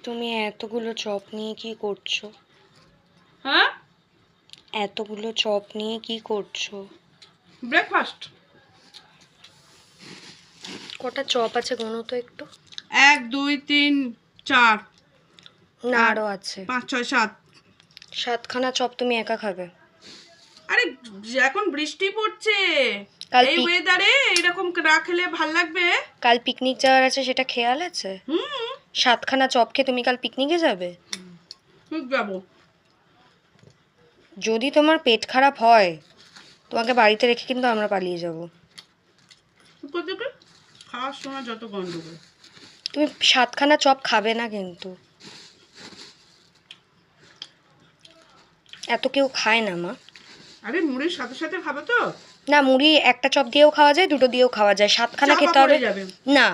তুমি এতগুলো চপ নিয়ে কি করছো? হ্যাঁ, এতগুলো চপ নিয়ে কি করছো? ব্রেকফাস্ট। কটা চপ আছে গোনো তো একটু। 1 2 3 4 না আর আরো আছে। 5 6 7। 7খানা চপ তুমি একা খাবে? আরে এখন বৃষ্টি পড়ছে, কাল এই ওয়েদারে এরকম রাখলে ভাল লাগবে? কাল পিকনিক যাওয়ার আছে, সেটা খেয়াল আছে? 7খানা চপ খেয়ে তুমি কাল পিকনিকে যাবে? ঠিক যাবো। যদি তোমার পেট খারাপ হয়, তোমাকে বাড়িতে রেখে কিন্তু আমরা পালিয়ে যাব। কোথাকে খাওয়ার সময় যত গন্ডগোল। তুমি 7খানা চপ খাবে না কিন্তু। এত কেউ খায় না মা। আরে মুড়ির সাথে সাথে খাবে তো? না, মুড়ি একটা চপ দিয়েও খাওয়া যায়, দুটো দিয়েও খাওয়া যায়, 7খানা খেতে হবে যাবে। না।